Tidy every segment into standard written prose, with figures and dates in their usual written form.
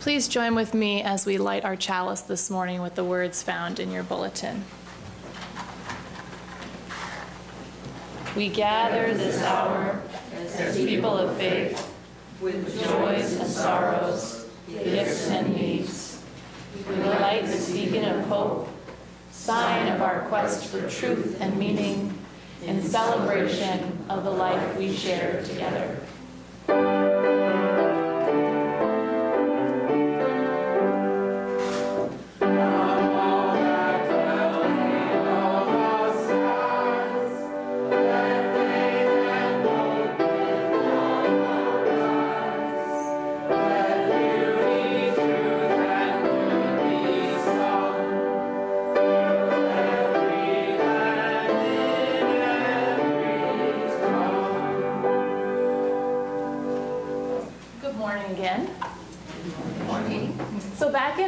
Please join with me as we light our chalice this morning with the words found in your bulletin. We gather this hour as people of faith, with joys and sorrows, gifts and needs. We light this beacon of hope, sign of our quest for truth and meaning, in celebration of the life we share together.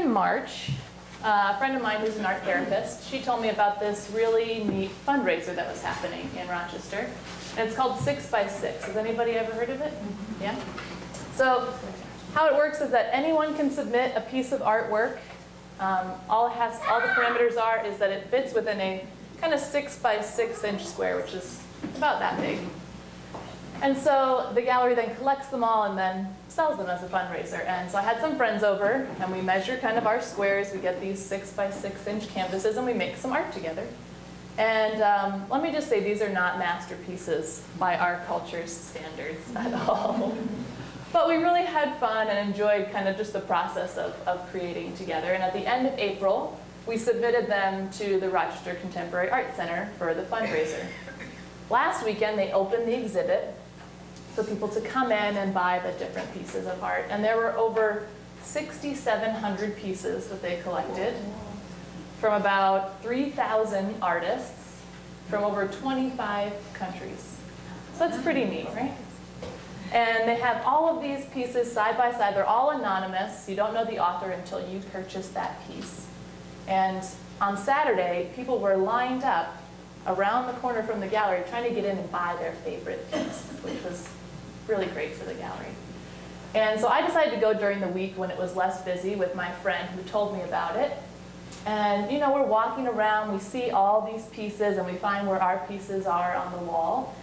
March, a friend of mine who's an art therapist, she told me about this really neat fundraiser that was happening in Rochester. And it's called 6 by 6. Has anybody ever heard of it? Yeah? So how it works is that anyone can submit a piece of artwork. All the parameters are is that it fits within a kind of 6 by 6 inch square, which is about that big. And so the gallery then collects them all and then sells them as a fundraiser. And so I had some friends over, and we measure kind of our squares. We get these 6 by 6 inch canvases, and we make some art together. And let me just say, these are not masterpieces by our culture's standards at all. But we really had fun and enjoyed kind of just the process of creating together. And at the end of April, we submitted them to the Rochester Contemporary Art Center for the fundraiser. Last weekend, they opened the exhibit for people to come in and buy the different pieces of art. And there were over 6,700 pieces that they collected from about 3,000 artists from over 25 countries. So that's pretty neat, right? And they have all of these pieces side by side. They're all anonymous. You don't know the author until you purchase that piece. And on Saturday, people were lined up around the corner from the gallery trying to get in and buy their favorite piece, which was really great for the gallery. And so I decided to go during the week when it was less busy with my friend who told me about it. And you know, we're walking around, we see all these pieces, and we find where our pieces are on the wall.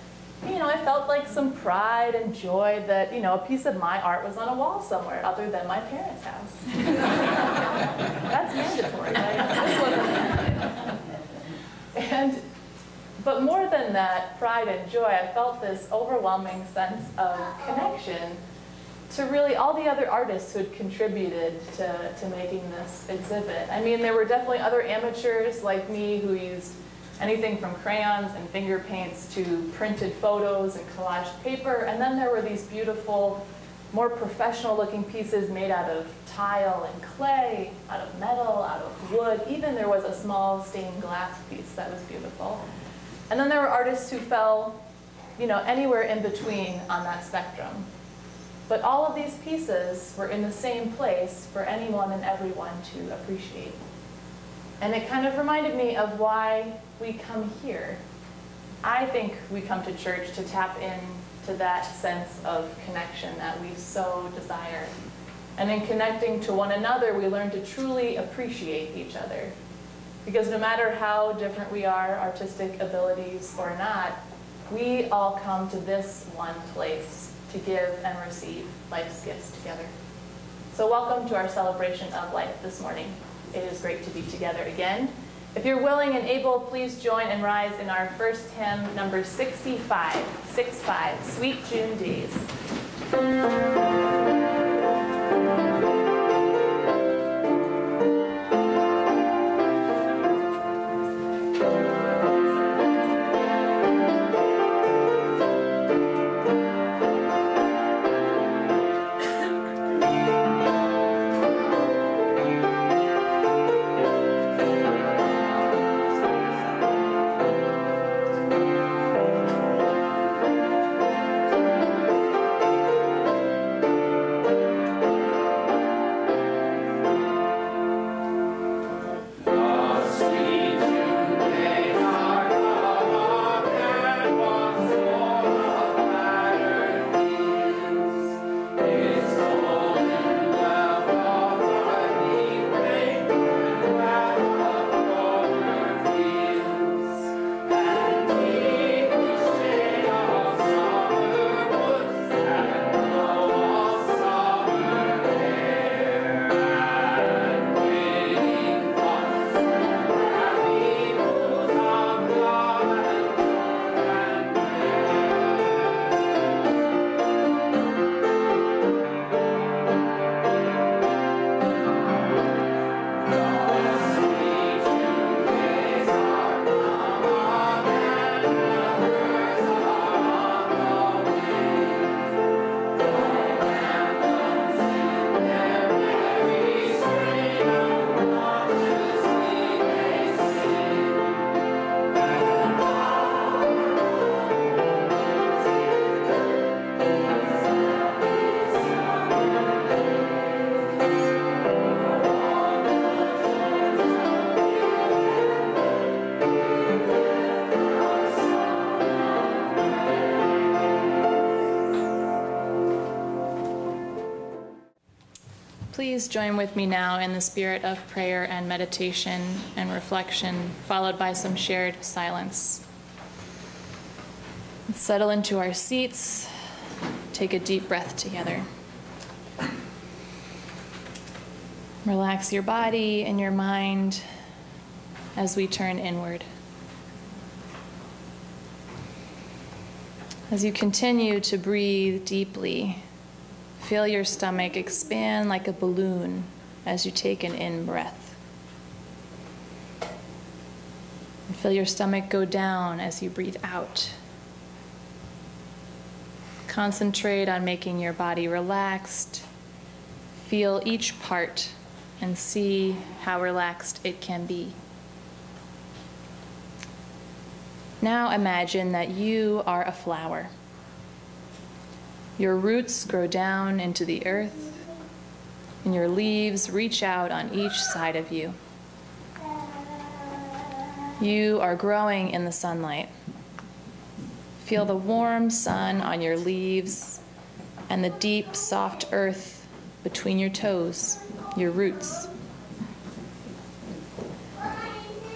You know, I felt like some pride and joy that, you know, a piece of my art was on a wall somewhere other than my parents' house. That's mandatory, right? This wasn't. But more than that pride and joy, I felt this overwhelming sense of connection to really all the other artists who had contributed to making this exhibit. I mean, there were definitely other amateurs like me who used anything from crayons and finger paints to printed photos and collaged paper. And then there were these beautiful, more professional looking pieces made out of tile and clay, out of metal, out of wood. Even there was a small stained glass piece that was beautiful. And then there were artists who fell, you know, anywhere in between on that spectrum. But all of these pieces were in the same place for anyone and everyone to appreciate. And it kind of reminded me of why we come here. I think we come to church to tap into that sense of connection that we so desire. And in connecting to one another, we learn to truly appreciate each other. Because no matter how different we are, artistic abilities or not, we all come to this one place to give and receive life's gifts together. So welcome to our celebration of life this morning. It is great to be together again. If you're willing and able, please join and rise in our first hymn, number 65, 65, Sweet June Days. please join with me now in the spirit of prayer and meditation and reflection, followed by some shared silence. Let's settle into our seats. Take a deep breath together. Relax your body and your mind as we turn inward. As you continue to breathe deeply, feel your stomach expand like a balloon as you take an in-breath. And feel your stomach go down as you breathe out. Concentrate on making your body relaxed. Feel each part and see how relaxed it can be. Now imagine that you are a flower. Your roots grow down into the earth, and your leaves reach out on each side of you. You are growing in the sunlight. Feel the warm sun on your leaves and the deep, soft earth between your toes, your roots.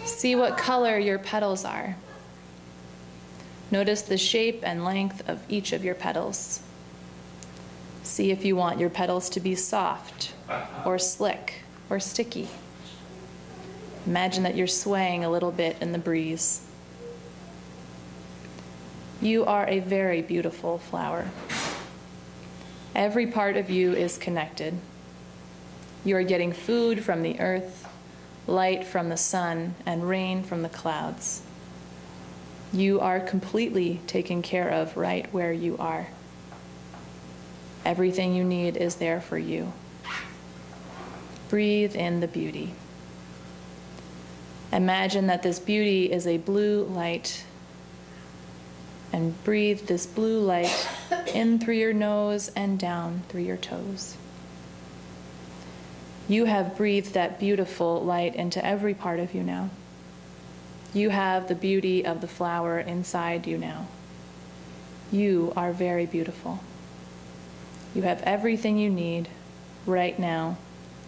See what color your petals are. Notice the shape and length of each of your petals. See if you want your petals to be soft or slick or sticky. Imagine that you're swaying a little bit in the breeze. You are a very beautiful flower. Every part of you is connected. You are getting food from the earth, light from the sun, and rain from the clouds. You are completely taken care of right where you are. Everything you need is there for you. Breathe in the beauty. Imagine that this beauty is a blue light, and breathe this blue light in through your nose and down through your toes. You have breathed that beautiful light into every part of you now. You have the beauty of the flower inside you now. You are very beautiful. You have everything you need right now,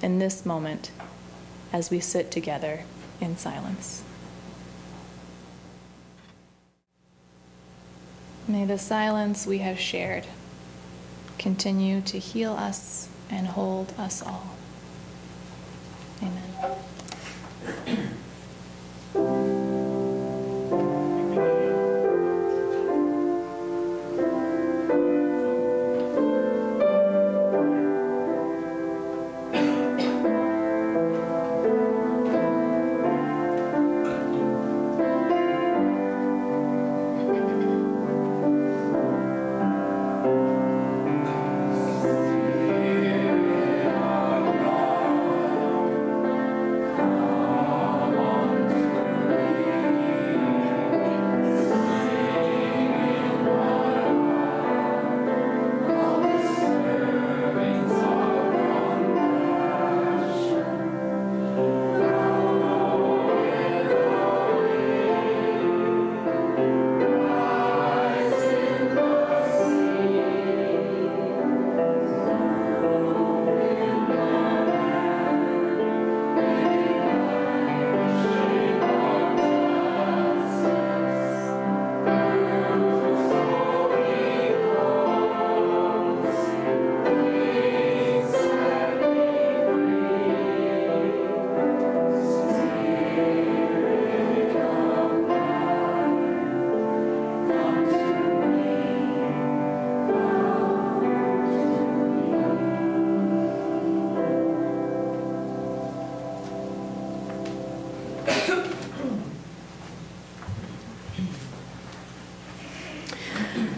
in this moment, as we sit together in silence. May the silence we have shared continue to heal us and hold us all. Amen.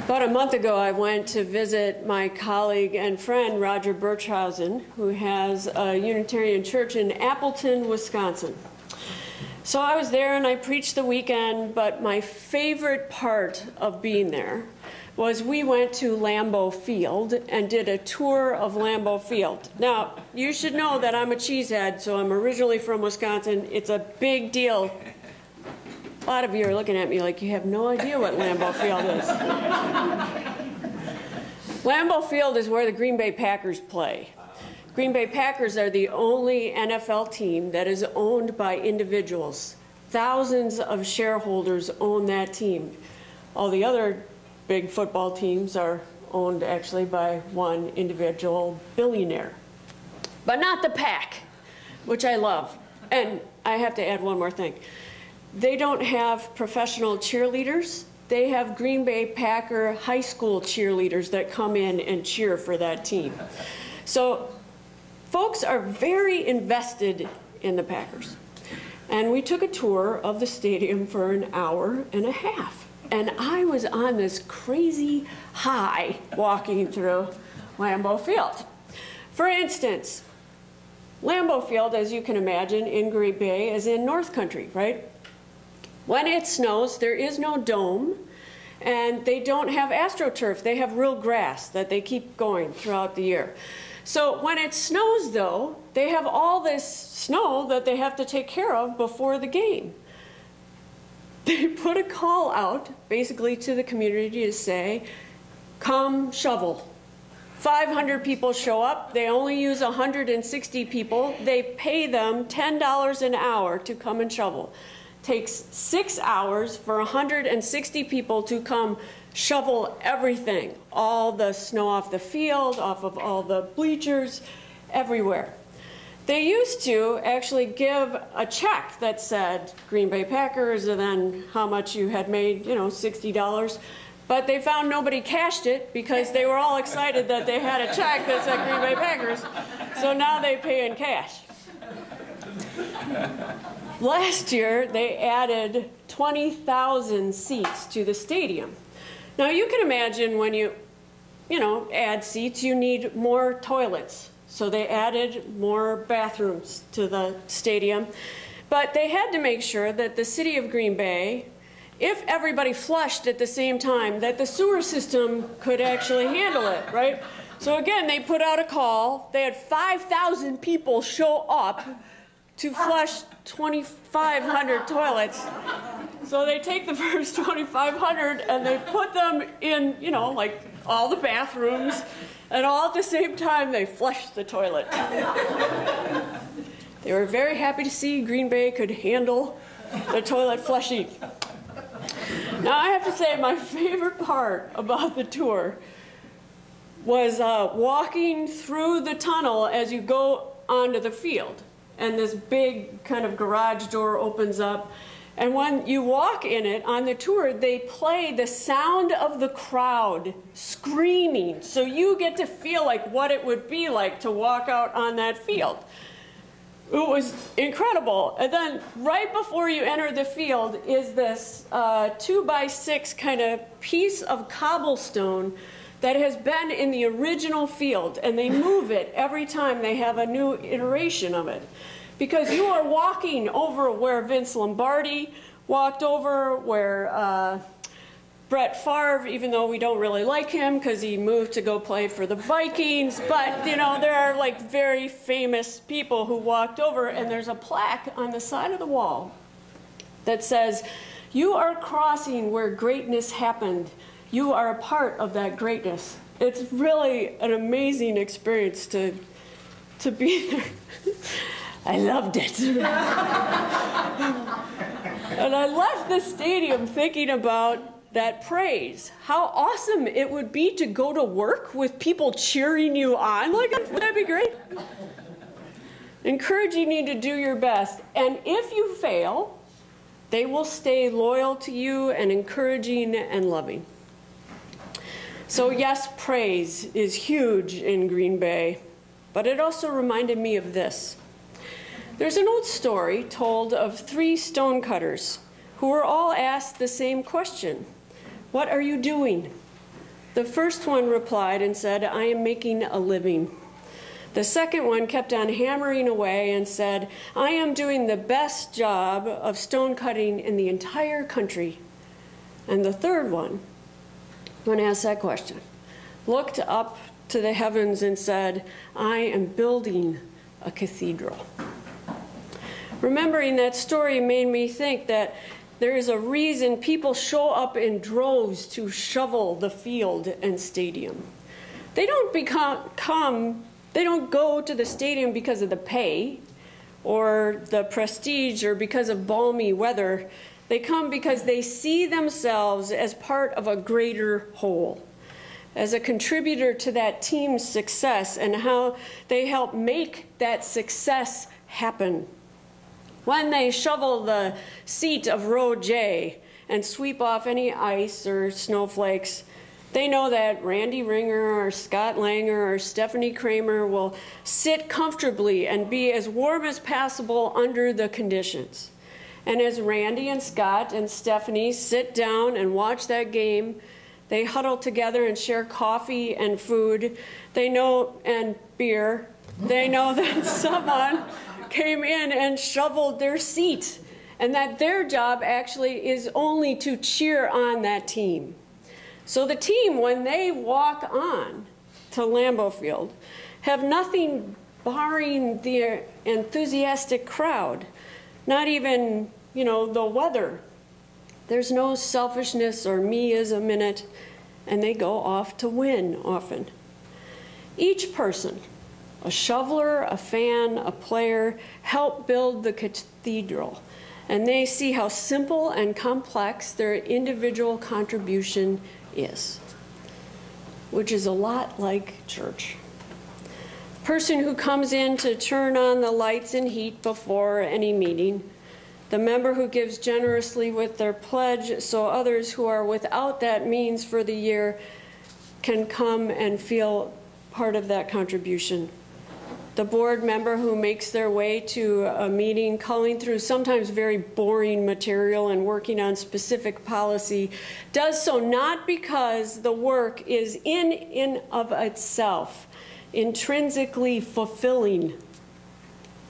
About a month ago, I went to visit my colleague and friend, Roger Birchhausen, who has a Unitarian church in Appleton, Wisconsin. So I was there and I preached the weekend, but my favorite part of being there was we went to Lambeau Field and did a tour of Lambeau Field. Now, you should know that I'm a cheesehead, so I'm originally from Wisconsin. It's a big deal. A lot of you are looking at me like you have no idea what Lambeau Field is. Lambeau Field is where the Green Bay Packers play. Green Bay Packers are the only NFL team that is owned by individuals. Thousands of shareholders own that team. All the other big football teams are owned actually by one individual billionaire. But not the Pack, which I love. And I have to add one more thing. They don't have professional cheerleaders. They have Green Bay Packer high school cheerleaders that come in and cheer for that team. So folks are very invested in the Packers. And we took a tour of the stadium for an hour and a half. And I was on this crazy high walking through Lambeau Field. For instance, Lambeau Field, as you can imagine, in Green Bay is in North Country, right? When it snows, there is no dome, and they don't have AstroTurf. They have real grass that they keep going throughout the year. So when it snows, though, they have all this snow that they have to take care of before the game. They put a call out, basically, to the community to say, come shovel. 500 people show up. They only use 160 people. They pay them $10 an hour to come and shovel. Takes 6 hours for 160 people to come shovel everything, all the snow off the field, off of all the bleachers, everywhere. They used to actually give a check that said Green Bay Packers and then how much you had made, $60. But they found nobody cashed it because they were all excited that they had a check that said Green Bay Packers. So now they pay in cash. Last year, they added 20,000 seats to the stadium. Now, you can imagine when you add seats, you need more toilets. So they added more bathrooms to the stadium. But they had to make sure that the city of Green Bay, if everybody flushed at the same time, that the sewer system could actually handle it, right? So again, they put out a call. They had 5,000 people show up to flush 2,500 toilets. So they take the first 2,500 and they put them in, like all the bathrooms, and all at the same time they flush the toilet. They were very happy to see Green Bay could handle the toilet flushing. Now I have to say my favorite part about the tour was walking through the tunnel as you go onto the field. And this big kind of garage door opens up. And when you walk in it on the tour, they play the sound of the crowd screaming. So you get to feel like what it would be like to walk out on that field. It was incredible. And then right before you enter the field is this 2x6 kind of piece of cobblestone that has been in the original field, and they move it every time they have a new iteration of it. Because you are walking over where Vince Lombardi walked over, where Brett Favre, even though we don't really like him because he moved to go play for the Vikings, but there are like very famous people who walked over, and there's a plaque on the side of the wall that says, "You are crossing where greatness happened. You are a part of that greatness." It's really an amazing experience to be there. I loved it. And I left the stadium thinking about that praise. How awesome it would be to go to work with people cheering you on. Like, wouldn't that be great? Encouraging you to do your best. And if you fail, they will stay loyal to you and encouraging and loving. So yes, praise is huge in Green Bay, but it also reminded me of this. There's an old story told of 3 stonecutters who were all asked the same question. What are you doing? The first one replied and said, I am making a living. The second one kept on hammering away and said, I am doing the best job of stone cutting in the entire country. And the third one, when asked that question, looked up to the heavens and said, I am building a cathedral. Remembering that story made me think that there is a reason people show up in droves to shovel the field and stadium. They don't come They don't go to the stadium because of the pay or the prestige or because of balmy weather. They come because they see themselves as part of a greater whole, as a contributor to that team's success and how they help make that success happen. When they shovel the seat of row J and sweep off any ice or snowflakes, they know that Randy Ringer or Scott Langer or Stephanie Kramer will sit comfortably and be as warm as possible under the conditions. And as Randy and Scott and Stephanie sit down and watch that game, they huddle together and share coffee and food. They know, and beer. They know that someone came in and shoveled their seat and that their job actually is only to cheer on that team. So the team, when they walk on to Lambeau Field, have nothing barring the enthusiastic crowd, not even, the weather. There's no selfishness or me-ism in it, and they go off to win often. Each person, a shoveler, a fan, a player, help build the cathedral, and they see how simple and complex their individual contribution is, which is a lot like church. Person who comes in to turn on the lights and heat before any meeting, the member who gives generously with their pledge so others who are without that means for the year can come and feel part of that contribution. The board member who makes their way to a meeting, culling through sometimes very boring material and working on specific policy, does so not because the work is in of itself intrinsically fulfilling,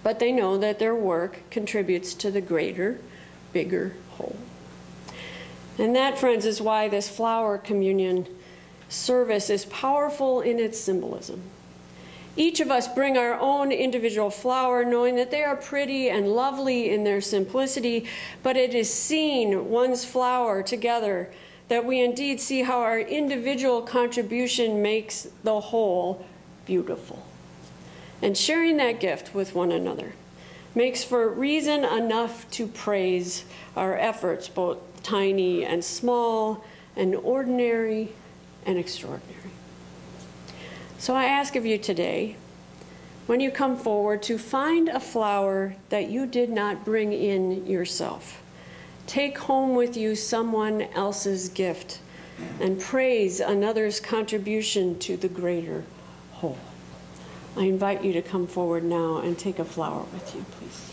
but they know that their work contributes to the greater, bigger whole. And that, friends, is why this flower communion service is powerful in its symbolism. Each of us bring our own individual flower, knowing that they are pretty and lovely in their simplicity, but it is seeing one's flower together that we indeed see how our individual contribution makes the whole beautiful. And sharing that gift with one another makes for reason enough to praise our efforts, both tiny and small, and ordinary and extraordinary. So I ask of you today, when you come forward, to find a flower that you did not bring in yourself. Take home with you someone else's gift and praise another's contribution to the greater whole. I invite you to come forward now and take a flower with you, please.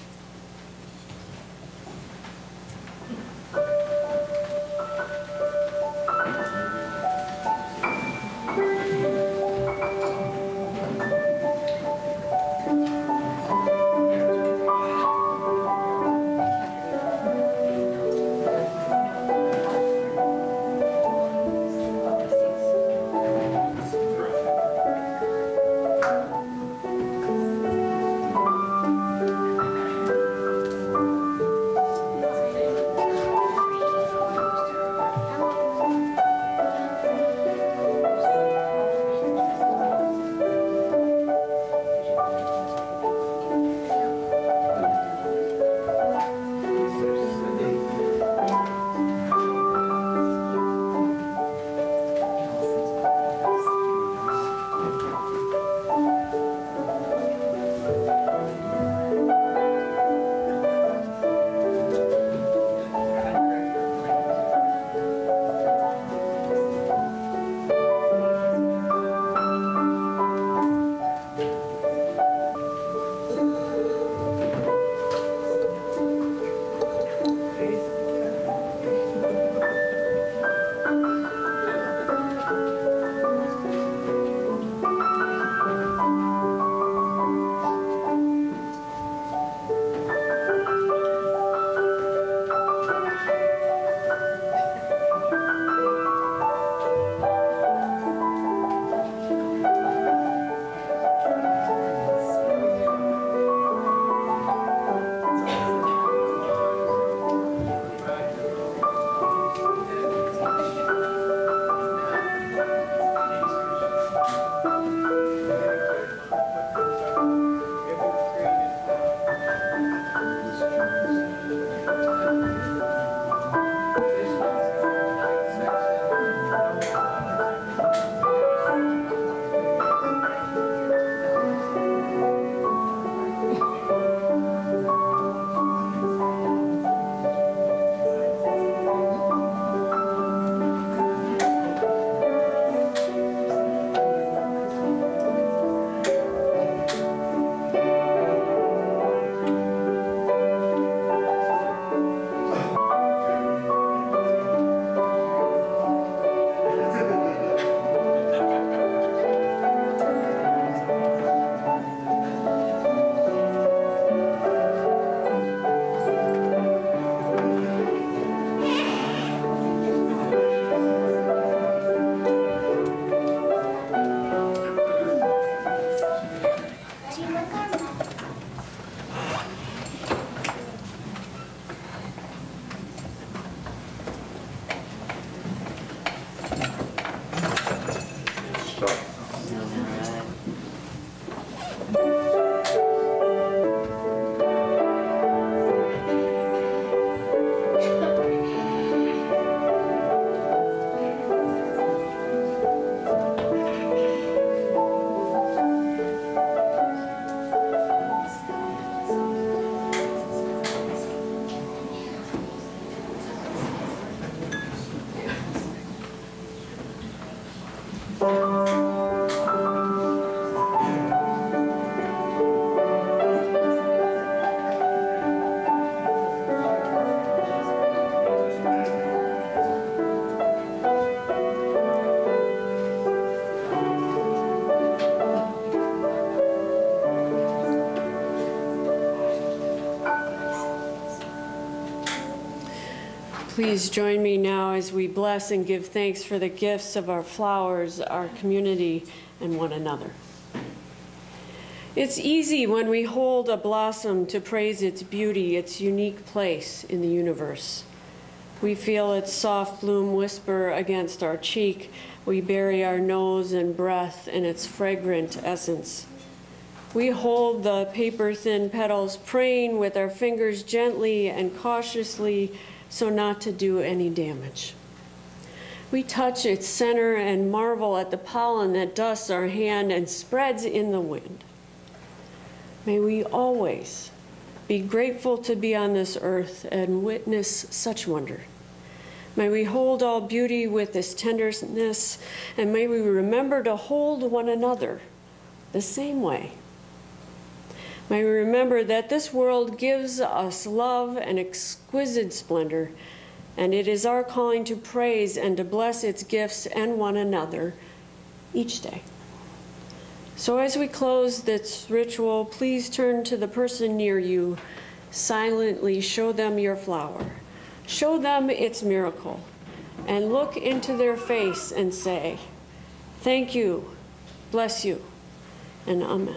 Please join me now as we bless and give thanks for the gifts of our flowers, our community, and one another. It's easy when we hold a blossom to praise its beauty, its unique place in the universe. We feel its soft bloom whisper against our cheek. We bury our nose and breath in its fragrant essence. We hold the paper-thin petals, praying with our fingers gently and cautiously so not to do any damage. We touch its center and marvel at the pollen that dusts our hand and spreads in the wind. May we always be grateful to be on this earth and witness such wonder. May we hold all beauty with this tenderness, and may we remember to hold one another the same way. May we remember that this world gives us love and exquisite splendor, and it is our calling to praise and to bless its gifts and one another each day. So as we close this ritual, please turn to the person near you, silently show them your flower, show them its miracle, and look into their face and say, "Thank you, bless you, and amen."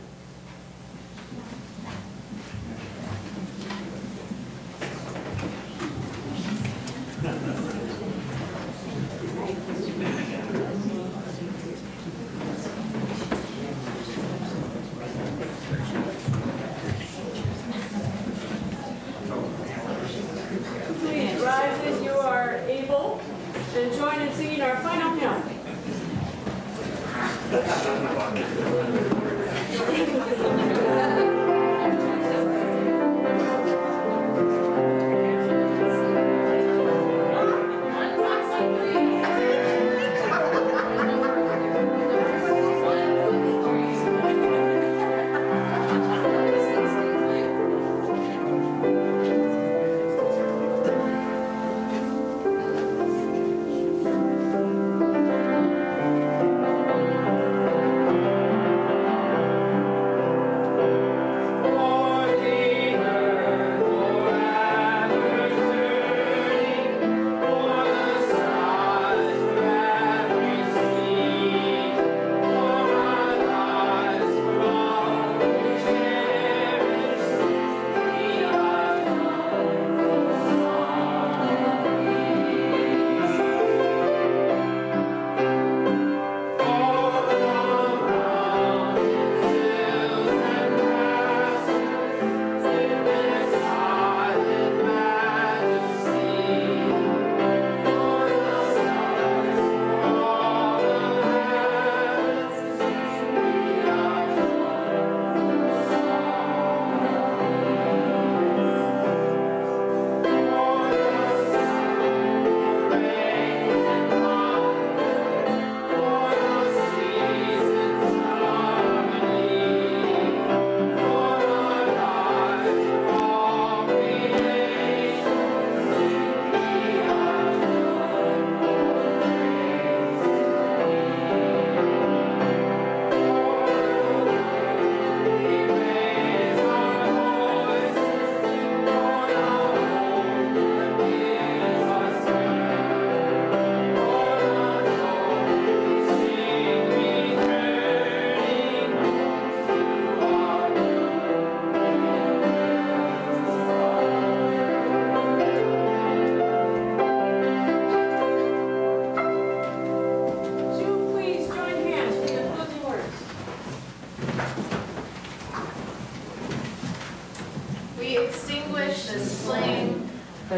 Please rise as you are able and join in singing our final hymn.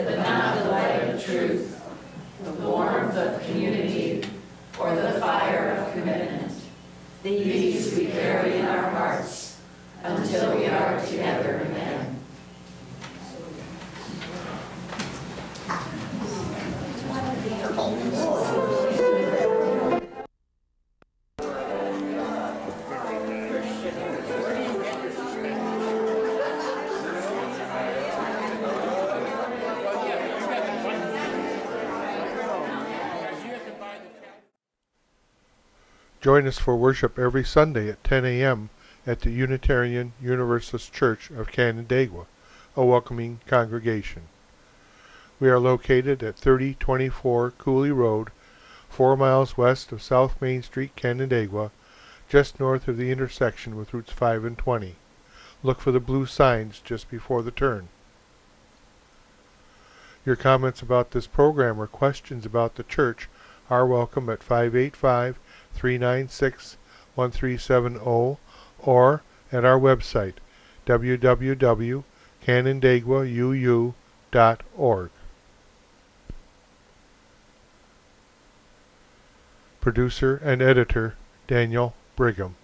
but not the light of truth, the warmth of community, or the fire of commitment. These we carry in our hearts until we are together again. Join us for worship every Sunday at 10 a.m. at the Unitarian Universalist Church of Canandaigua, a welcoming congregation. We are located at 3024 Cooley Road, 4 miles west of South Main Street, Canandaigua, just north of the intersection with Routes 5 and 20. Look for the blue signs just before the turn. Your comments about this program or questions about the church are welcome at 585-396-1370 or at our website, www.canandaiguauu.org. Producer and editor, Daniel Brigham.